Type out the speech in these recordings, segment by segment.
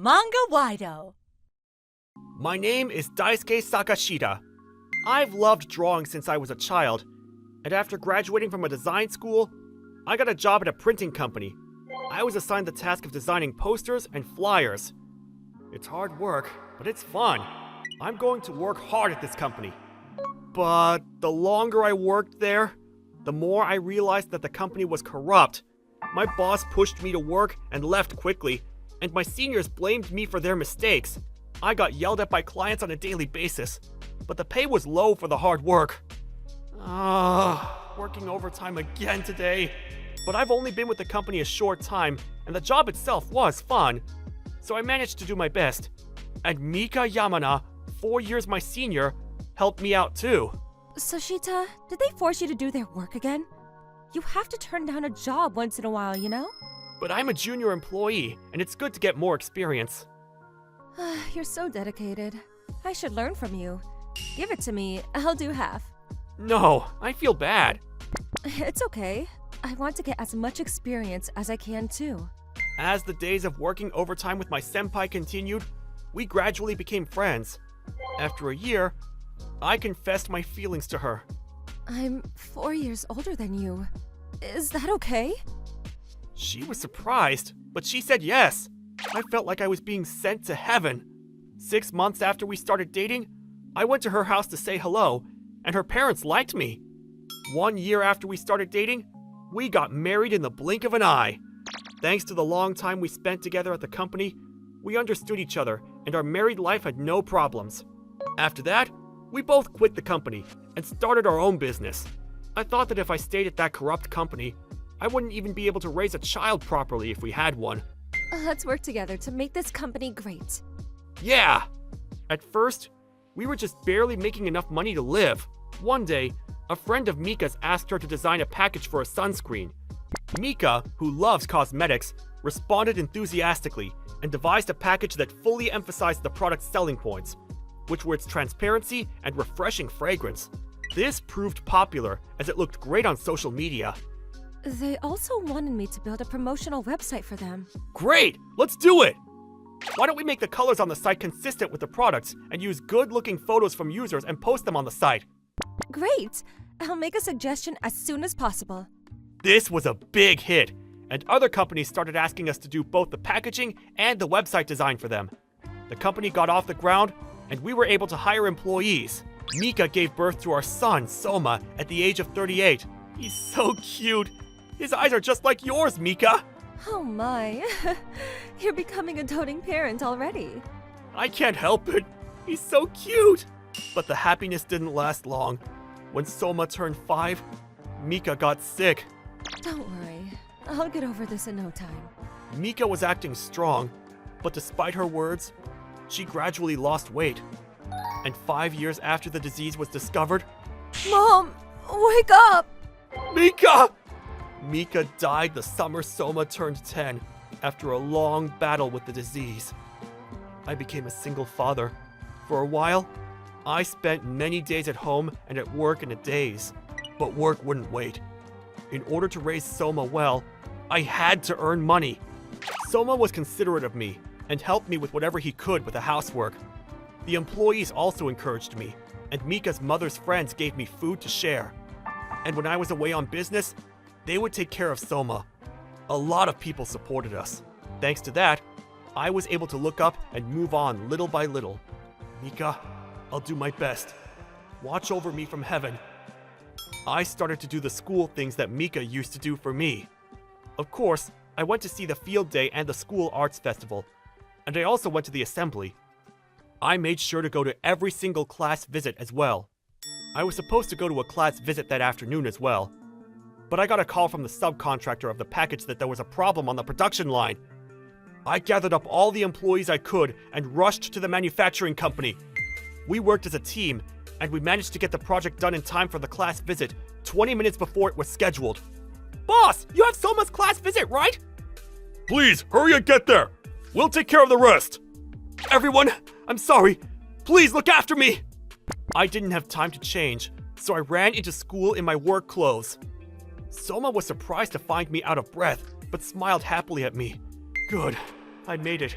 Manga-Waido. My name is Daisuke Sakashita. I've loved drawing since I was a child, and after graduating from a design school, I got a job at a printing company. I was assigned the task of designing posters and flyers. It's hard work, but it's fun. I'm going to work hard at this company. But the longer I worked there, the more I realized that the company was corrupt. My boss pushed me to work and left quickly, and my seniors blamed me for their mistakes. I got yelled at by clients on a daily basis, but the pay was low for the hard work. Working overtime again today. But I've only been with the company a short time, and the job itself was fun, so I managed to do my best. And Mika Yamana, 4 years my senior, helped me out too. Sushita, did they force you to do their work again? You have to turn down a job once in a while, you know? But I'm a junior employee, and it's good to get more experience. You're so dedicated. I should learn from you. Give it to me, I'll do half. No, I feel bad. It's okay. I want to get as much experience as I can too. As the days of working overtime with my senpai continued, we gradually became friends. After a year, I confessed my feelings to her. I'm 4 years older than you. Is that okay? She was surprised, but she said yes. I felt like I was being sent to heaven. 6 months after we started dating, I went to her house to say hello, and her parents liked me. 1 year after we started dating, we got married in the blink of an eye. Thanks to the long time we spent together at the company, we understood each other, and our married life had no problems. After that, we both quit the company and started our own business. I thought that if I stayed at that corrupt company, I wouldn't even be able to raise a child properly if we had one. Let's work together to make this company great. Yeah! At first, we were just barely making enough money to live. One day, a friend of Mika's asked her to design a package for a sunscreen. Mika, who loves cosmetics, responded enthusiastically and devised a package that fully emphasized the product's selling points, which were its transparency and refreshing fragrance. This proved popular as it looked great on social media. They also wanted me to build a promotional website for them. Great! Let's do it! Why don't we make the colors on the site consistent with the products and use good-looking photos from users and post them on the site? Great! I'll make a suggestion as soon as possible. This was a big hit, and other companies started asking us to do both the packaging and the website design for them. The company got off the ground, and we were able to hire employees. Mika gave birth to our son, Soma, at the age of 38. He's so cute. His eyes are just like yours, Mika. Oh my, you're becoming a doting parent already. I can't help it. He's so cute. But the happiness didn't last long. When Soma turned 5, Mika got sick. Don't worry, I'll get over this in no time. Mika was acting strong, but despite her words, she gradually lost weight. And 5 years after the disease was discovered, Mom, wake up! Mika! Mika died the summer Soma turned 10 after a long battle with the disease. I became a single father. For a while, I spent many days at home and at work in a daze. But work wouldn't wait. In order to raise Soma well, I had to earn money. Soma was considerate of me and helped me with whatever he could with the housework. The employees also encouraged me, and Mika's mother's friends gave me food to share. And when I was away on business, they would take care of Soma. A lot of people supported us. Thanks to that, I was able to look up and move on little by little. Mika, I'll do my best. Watch over me from heaven. I started to do the school things that Mika used to do for me. Of course, I went to see the field day and the school arts festival, and I also went to the assembly. I made sure to go to every single class visit as well. I was supposed to go to a class visit that afternoon as well, but I got a call from the subcontractor of the package that there was a problem on the production line. I gathered up all the employees I could and rushed to the manufacturing company. We worked as a team, and we managed to get the project done in time for the class visit, 20 minutes before it was scheduled. Boss, you have Soma's class visit, right? Please, hurry and get there. We'll take care of the rest. Everyone, I'm sorry. Please look after me. I didn't have time to change, so I ran into school in my work clothes. Soma was surprised to find me out of breath, but smiled happily at me. Good, I made it.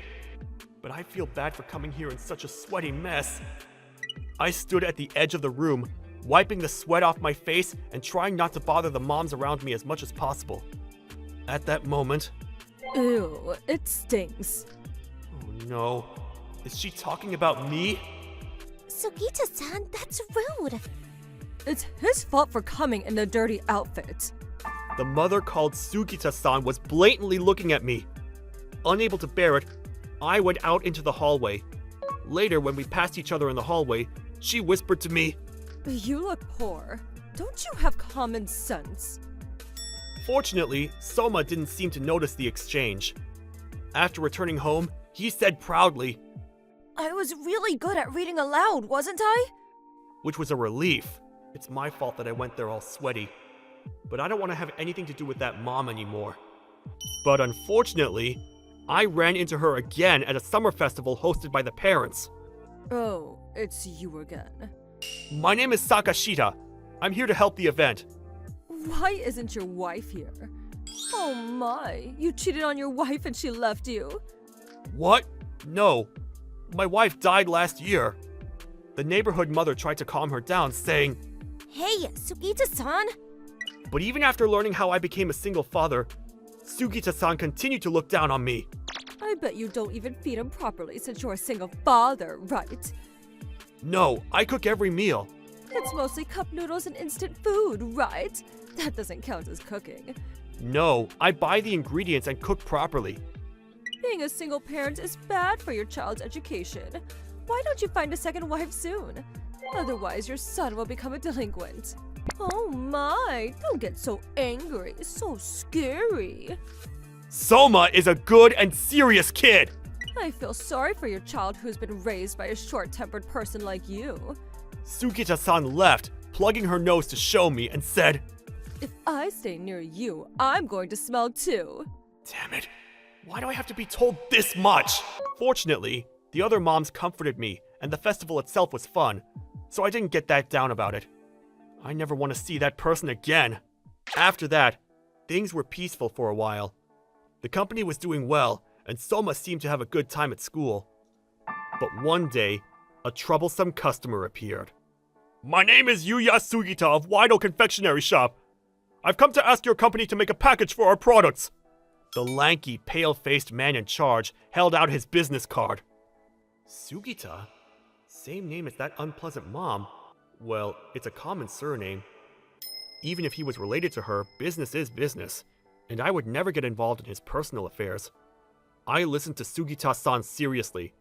but I feel bad for coming here in such a sweaty mess. I stood at the edge of the room, wiping the sweat off my face and trying not to bother the moms around me as much as possible. At that moment... Ew, it stinks. Oh no. Is she talking about me? Sugita-san, that's rude. It's his fault for coming in a dirty outfit. The mother called Sugita-san was blatantly looking at me. Unable to bear it, I went out into the hallway. Later, when we passed each other in the hallway, she whispered to me, You look poor. Don't you have common sense? Fortunately, Soma didn't seem to notice the exchange. After returning home, he said proudly, I was really good at reading aloud, wasn't I? which was a relief. It's my fault that I went there all sweaty. But I don't want to have anything to do with that mom anymore. But unfortunately, I ran into her again at a summer festival hosted by the parents. Oh, it's you again. My name is Sakashita. I'm here to help the event. Why isn't your wife here? Oh my, you cheated on your wife and she left you. What? No. My wife died last year. The neighborhood mother tried to calm her down, saying, Hey, Sugita-san. but even after learning how I became a single father, Sugita-san continued to look down on me. I bet you don't even feed him properly since you're a single father, right? No, I cook every meal. It's mostly cup noodles and instant food, right? That doesn't count as cooking. No, I buy the ingredients and cook properly. Being a single parent is bad for your child's education. Why don't you find a second wife soon? Otherwise, your son will become a delinquent. Oh my, don't get so angry. It's so scary. Soma is a good and serious kid. I feel sorry for your child who's been raised by a short-tempered person like you. Sugita-san left, plugging her nose to show me, and said, If I stay near you, I'm going to smell too. Damn it. Why do I have to be told this much? Fortunately, the other moms comforted me, and the festival itself was fun, so I didn't get that down about it. I never want to see that person again. After that, things were peaceful for a while. The company was doing well, and Soma seemed to have a good time at school. But one day, a troublesome customer appeared. My name is Yuya Sugita of Waido Confectionery Shop. I've come to ask your company to make a package for our products. The lanky, pale-faced man in charge held out his business card. Sugita? Same name as that unpleasant mom. Well, it's a common surname. Even if he was related to her, business is business, and I would never get involved in his personal affairs. I listened to Sugita-san seriously.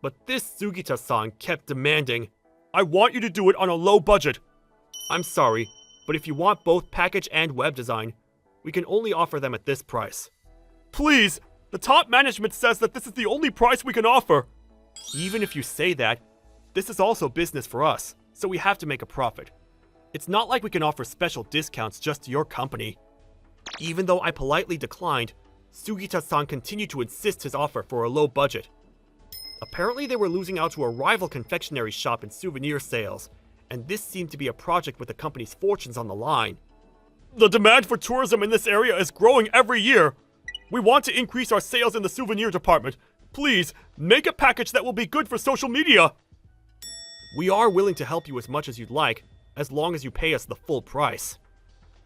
But this Sugita-san kept demanding, I want you to do it on a low budget. I'm sorry, but if you want both package and web design, we can only offer them at this price. Please! The top management says that this is the only price we can offer! Even if you say that, this is also business for us, so we have to make a profit. It's not like we can offer special discounts just to your company. Even though I politely declined, Sugita-san continued to insist his offer for a low budget. Apparently they were losing out to a rival confectionery shop in souvenir sales, and this seemed to be a project with the company's fortunes on the line. The demand for tourism in this area is growing every year. We want to increase our sales in the souvenir department. Please, make a package that will be good for social media. We are willing to help you as much as you'd like, as long as you pay us the full price.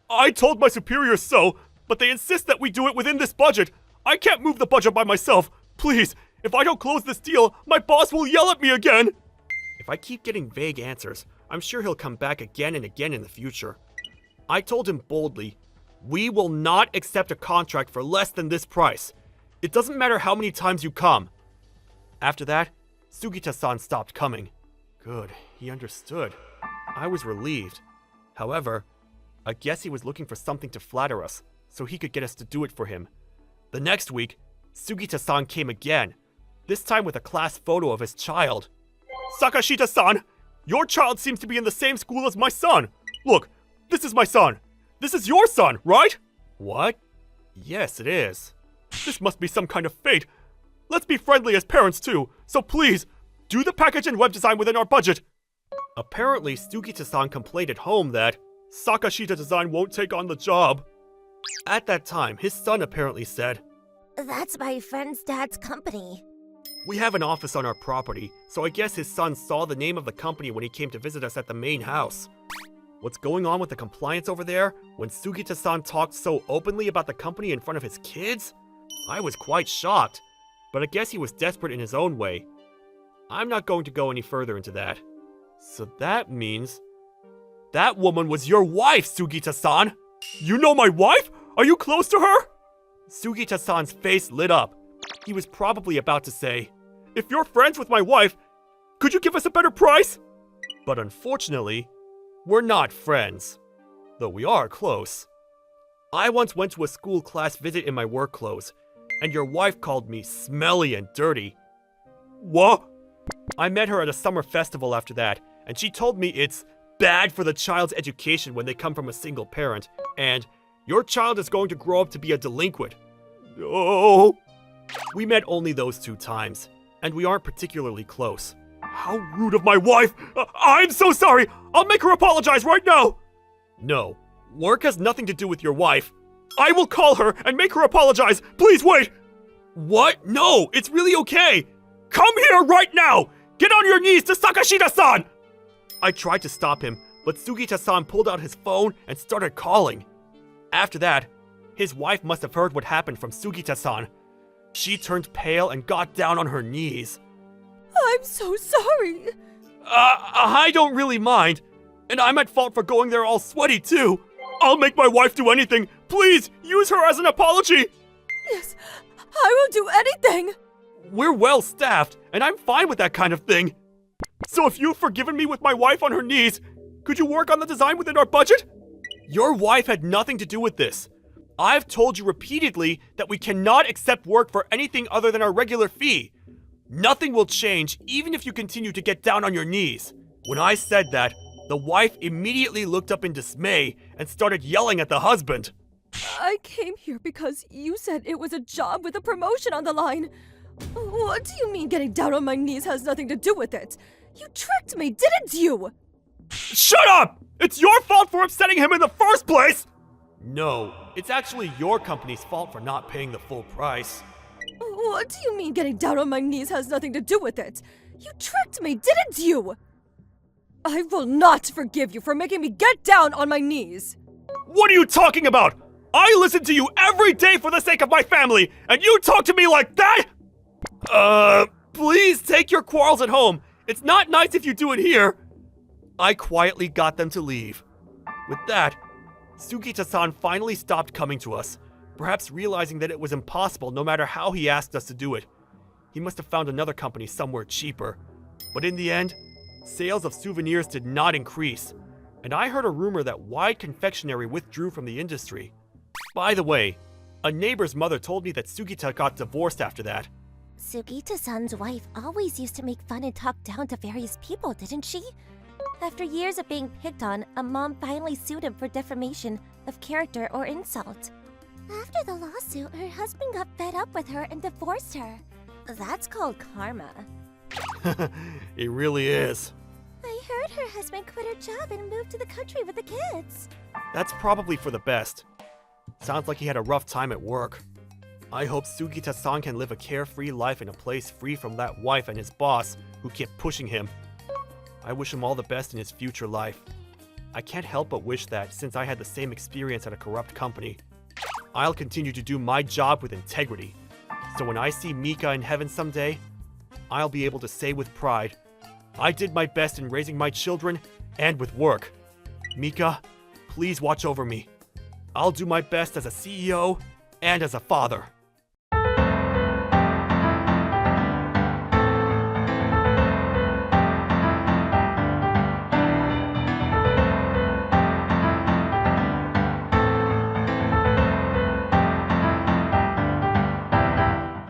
I told my superiors so, but they insist that we do it within this budget. I can't move the budget by myself. Please, if I don't close this deal, my boss will yell at me again. If I keep getting vague answers, I'm sure he'll come back again and again in the future. I told him boldly, we will not accept a contract for less than this price. It doesn't matter how many times you come. After that, Sugita-san stopped coming. Good, he understood. I was relieved. However, I guess he was looking for something to flatter us, so he could get us to do it for him. The next week, Sugita-san came again, this time with a class photo of his child. Sakashita-san, your child seems to be in the same school as my son. Look, this is my son. This is your son, right? What? Yes, it is. This must be some kind of fate. Let's be friendly as parents too, so please, do the package and web design within our budget. Apparently, Sugita-san complained at home that Sakashita Design won't take on the job. At that time, his son apparently said, That's my friend's dad's company. We have an office on our property, so I guess his son saw the name of the company when he came to visit us at the main house. What's going on with the compliance over there when Sugita-san talked so openly about the company in front of his kids? I was quite shocked, but I guess he was desperate in his own way. I'm not going to go any further into that. So that means... that woman was your wife, Sugita-san! You know my wife? Are you close to her? Sugita-san's face lit up. He was probably about to say, "If you're friends with my wife, could you give us a better price?" But unfortunately, we're not friends. Though we are close. I once went to a school class visit in my work clothes, and your wife called me smelly and dirty. What? I met her at a summer festival after that, and she told me it's bad for the child's education when they come from a single parent, and your child is going to grow up to be a delinquent. No. We met only those 2 times, and we aren't particularly close. How rude of my wife! I'm so sorry! I'll make her apologize right now! No, work has nothing to do with your wife. I will call her and make her apologize! Please wait! What? No, it's really okay! Come here right now! Get on your knees to Sakashida-san! I tried to stop him, but Sugita-san pulled out his phone and started calling. After that, his wife must have heard what happened from Sugita-san. She turned pale and got down on her knees. I'm so sorry. I don't really mind. And I'm at fault for going there all sweaty too. I'll make my wife do anything. Please, use her as an apology. Yes, I will do anything. We're well staffed, and I'm fine with that kind of thing. So if you've forgiven me with my wife on her knees, could you work on the design within our budget? Your wife had nothing to do with this. I've told you repeatedly that we cannot accept work for anything other than our regular fee. Nothing will change even if you continue to get down on your knees. When I said that, the wife immediately looked up in dismay and started yelling at the husband. I came here because you said it was a job with a promotion on the line. What do you mean getting down on my knees has nothing to do with it? You tricked me, didn't you? Shut up! It's your fault for upsetting him in the first place! No, it's actually your company's fault for not paying the full price. What do you mean getting down on my knees has nothing to do with it? You tricked me, didn't you? I will not forgive you for making me get down on my knees. What are you talking about? I listen to you every day for the sake of my family, and you talk to me like that? Please take your quarrels at home. It's not nice if you do it here. I quietly got them to leave. With that, Sugita-san finally stopped coming to us, perhaps realizing that it was impossible no matter how he asked us to do it. He must have found another company somewhere cheaper. But in the end, sales of souvenirs did not increase, and I heard a rumor that Wide Confectionery withdrew from the industry. By the way, a neighbor's mother told me that Sugita got divorced after that. Sugita-san's wife always used to make fun and talk down to various people, didn't she? After years of being picked on, a mom finally sued him for defamation of character or insult. After the lawsuit, her husband got fed up with her and divorced her. That's called karma. It really is. I heard her husband quit her job and moved to the country with the kids. That's probably for the best. Sounds like he had a rough time at work. I hope Sugita-san can live a carefree life in a place free from that wife and his boss who kept pushing him. I wish him all the best in his future life. I can't help but wish that, since I had the same experience at a corrupt company, I'll continue to do my job with integrity. So when I see Mika in heaven someday, I'll be able to say with pride, I did my best in raising my children and with work. Mika, please watch over me. I'll do my best as a CEO and as a father.